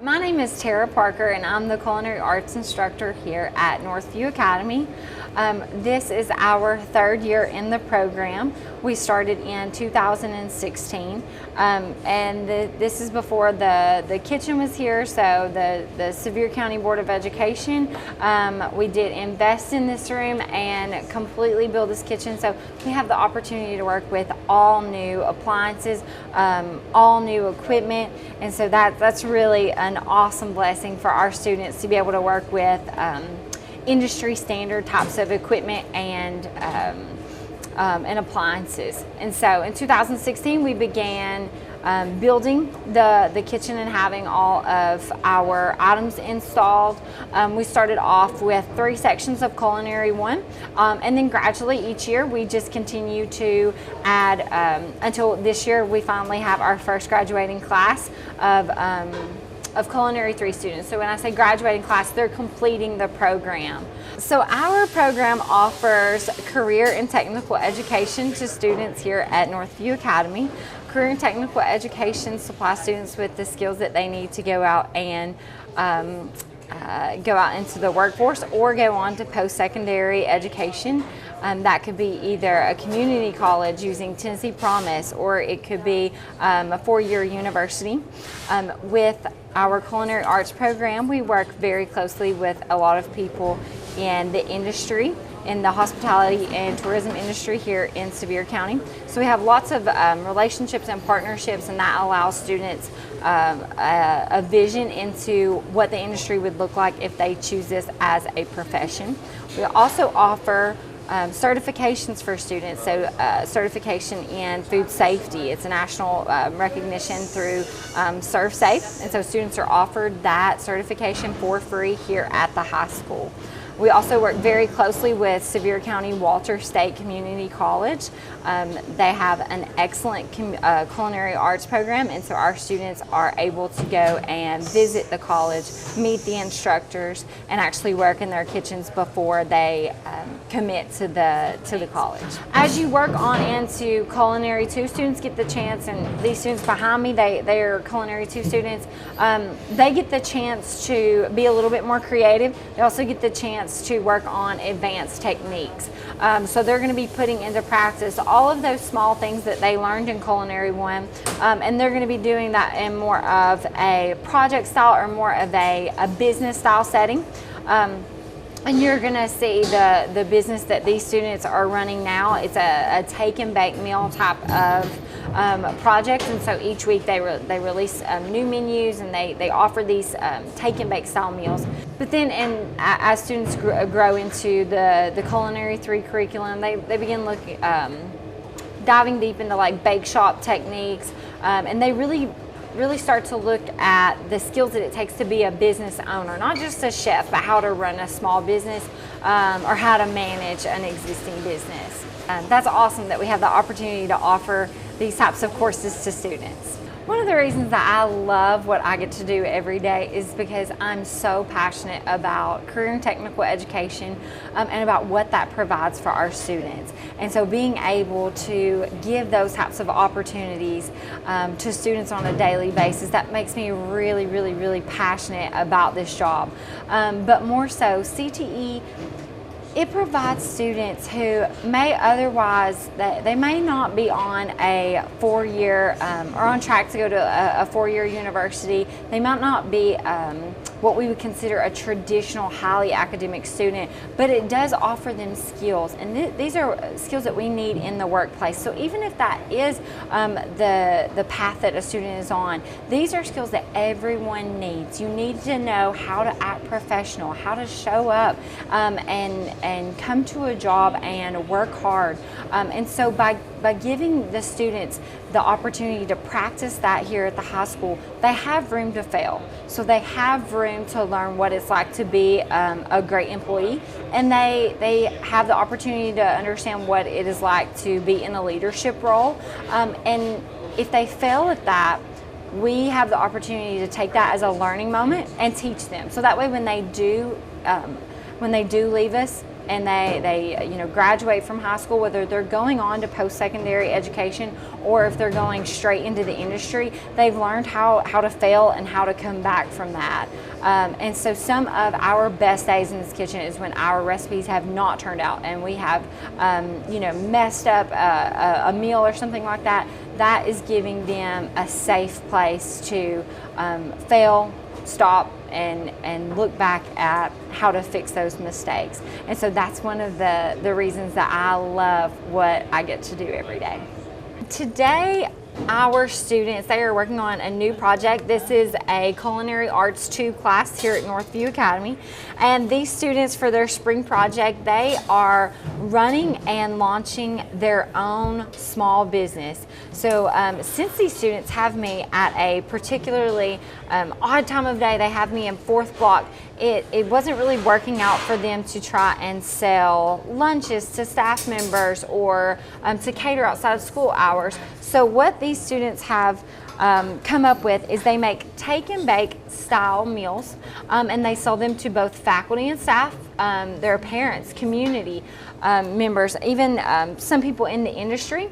My name is Tara Parker and I'm the Culinary Arts instructor here at Northview Academy. This is our third year in the program. We started in 2016 this is before the kitchen was here, so the Sevier County Board of Education, we did invest in this room and completely build this kitchen, so we have the opportunity to work with all new appliances, all new equipment, and so that's really an awesome blessing for our students to be able to work with industry standard types of equipment and appliances. And so in 2016 we began building the kitchen and having all of our items installed. We started off with 3 sections of Culinary 1, and then gradually each year we just continue to add until this year we finally have our first graduating class of Culinary 3 students. So when I say graduating class, they're completing the program. So our program offers career and technical education to students here at Northview Academy. Career and technical education supplies students with the skills that they need to go out and go out into the workforce or go on to post-secondary education. That could be either a community college using Tennessee Promise, or it could be a 4-year university. With our Culinary Arts program, we work very closely with a lot of people in the industry, in the hospitality and tourism industry here in Sevier County. So we have lots of relationships and partnerships, and that allows students a vision into what the industry would look like if they choose this as a profession. We also offer certifications for students, so certification in food safety. It's a national recognition through ServSafe, and so students are offered that certification for free here at the high school. We also work very closely with Sevier County Walter State Community College. They have an excellent culinary arts program, and so our students are able to go and visit the college, meet the instructors, and actually work in their kitchens before they commit to the college. As you work on into Culinary 2, students get the chance, and these students behind me, they are Culinary 2 students, they get the chance to be a little bit more creative. They also get the chance to work on advanced techniques. So they're going to be putting into practice all of those small things that they learned in Culinary 1, and they're going to be doing that in more of a project style or more of a business style setting. And you're going to see the business that these students are running now. It's a take and bake meal type of project, and so each week they release new menus, and they offer these take and bake style meals. But then as students grow into the Culinary 3 curriculum, they begin looking diving deep into like bake shop techniques, and they really start to look at the skills that it takes to be a business owner, not just a chef, but how to run a small business or how to manage an existing business. That's awesome that we have the opportunity to offer these types of courses to students. One of the reasons that I love what I get to do every day is because I'm so passionate about career and technical education and about what that provides for our students. And so being able to give those types of opportunities to students on a daily basis, that makes me really passionate about this job. But more so, CTE, it provides students who may otherwise, they may not be on a 4-year or on track to go to a 4-year university. They might not be what we would consider a traditional highly academic student, but it does offer them skills, and these are skills that we need in the workplace. So even if that is the path that a student is on, these are skills that everyone needs. You need to know how to act professional, how to show up and come to a job and work hard. And so by giving the students the opportunity to practice that here at the high school, they have room to fail. So they have room to learn what it's like to be a great employee, and they have the opportunity to understand what it is like to be in a leadership role. And if they fail at that, we have the opportunity to take that as a learning moment and teach them. So that way when they do leave us and they graduate from high school, whether they're going on to post-secondary education or if they're going straight into the industry, they've learned how to fail and how to come back from that. And so some of our best days in this kitchen is when our recipes have not turned out and we have messed up a meal or something like that. That is giving them a safe place to fail, stop, and look back at how to fix those mistakes. And so that's one of the reasons that I love what I get to do every day. Today, our students, they are working on a new project. This is a Culinary Arts 2 class here at Northview Academy. And these students, for their spring project, they are running and launching their own small business. So since these students have me at a particularly odd time of day, they have me in 4th block, it wasn't really working out for them to try and sell lunches to staff members or to cater outside of school hours. So what these students have come up with is they make take and bake style meals, and they sell them to both faculty and staff, their parents, community members, even some people in the industry.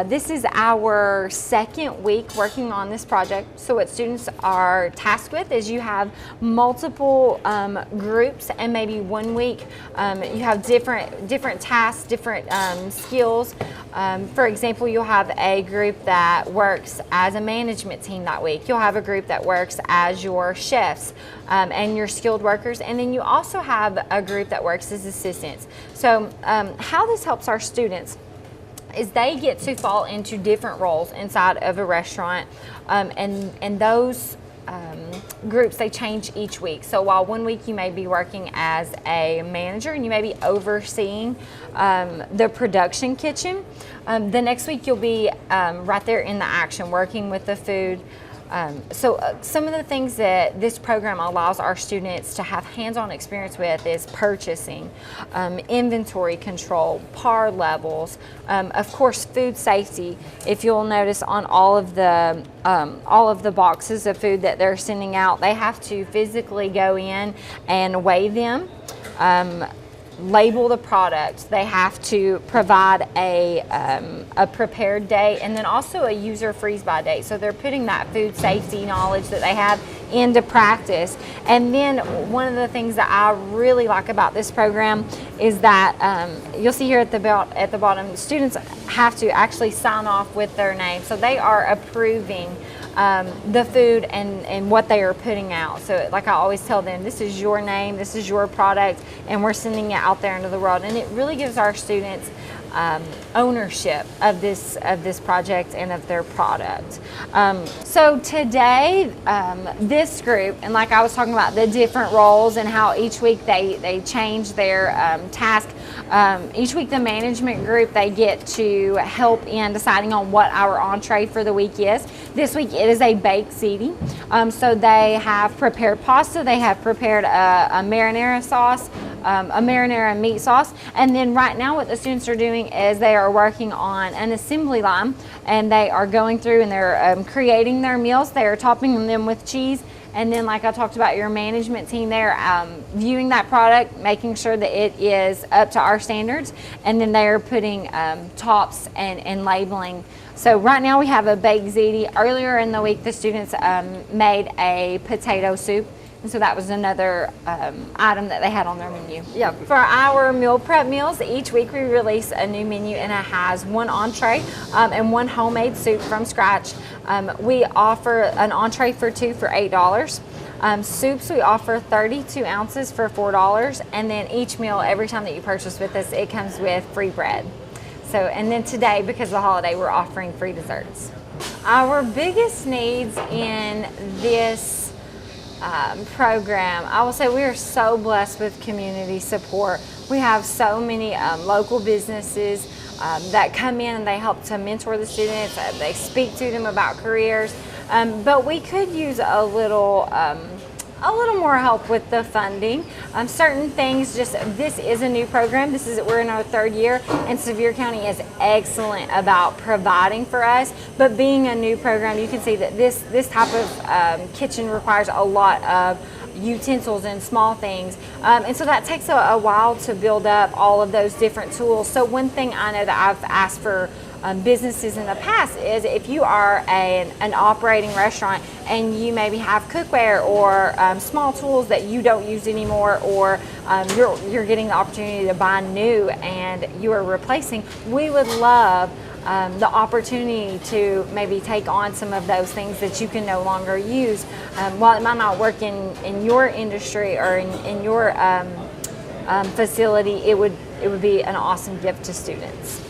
This is our 2nd week working on this project. So what students are tasked with is you have multiple groups, and maybe one week you have different tasks, different skills. For example, you'll have a group that works as a management team that week. You'll have a group that works as your chefs and your skilled workers, and then you also have a group that works as assistants. So how this helps our students is they get to fall into different roles inside of a restaurant, and those groups, they change each week. So while one week you may be working as a manager and you may be overseeing the production kitchen, the next week you'll be right there in the action working with the food. So some of the things that this program allows our students to have hands-on experience with is purchasing, inventory control, par levels, of course food safety. If you'll notice on all of the boxes of food that they're sending out, they have to physically go in and weigh them, label the product. They have to provide a prepared date, and then also a user freeze-by date. So they're putting that food safety knowledge that they have into practice. And then one of the things that I really like about this program is that you'll see here at the bottom, students have to actually sign off with their name. So they are approving the food and what they are putting out. So like I always tell them, this is your name, this is your product, and we're sending it out there into the world. And it really gives our students ownership of this project and of their product. So today, this group, and like I was talking about the different roles and how each week they change their task. Each week the management group, they get to help in deciding on what our entree for the week is. This week it is a baked ziti. So they have prepared pasta, they have prepared a marinara sauce, a marinara meat sauce, and then right now what the students are doing is they are working on an assembly line, and they are going through and they're creating their meals. They are topping them with cheese, and then like I talked about, your management team, they're viewing that product, making sure that it is up to our standards, and then they are putting tops and labeling. So right now we have a baked ziti. Earlier in the week the students made a potato soup. And so that was another item that they had on their menu. Yeah. For our meal prep meals, each week we release a new menu, and it has one entree and one homemade soup from scratch. We offer an entree for two for $8. Soups, we offer 32 ounces for $4, and then each meal, every time that you purchase with us, it comes with free bread. So, and then today, because of the holiday, we're offering free desserts. Our biggest needs in this program, I will say we are so blessed with community support. We have so many local businesses that come in and they help to mentor the students. They speak to them about careers, but we could use a little more help with the funding. Certain things, this is a new program. We're in our 3rd year, and Sevier County is excellent about providing for us. But being a new program, you can see that this type of kitchen requires a lot of utensils and small things. And so that takes a while to build up all of those different tools. So one thing I know that I've asked for businesses in the past is if you are an operating restaurant and you maybe have cookware or small tools that you don't use anymore, or you're getting the opportunity to buy new and you are replacing, we would love the opportunity to maybe take on some of those things that you can no longer use. While it might not work in your industry or in your facility, it would be an awesome gift to students.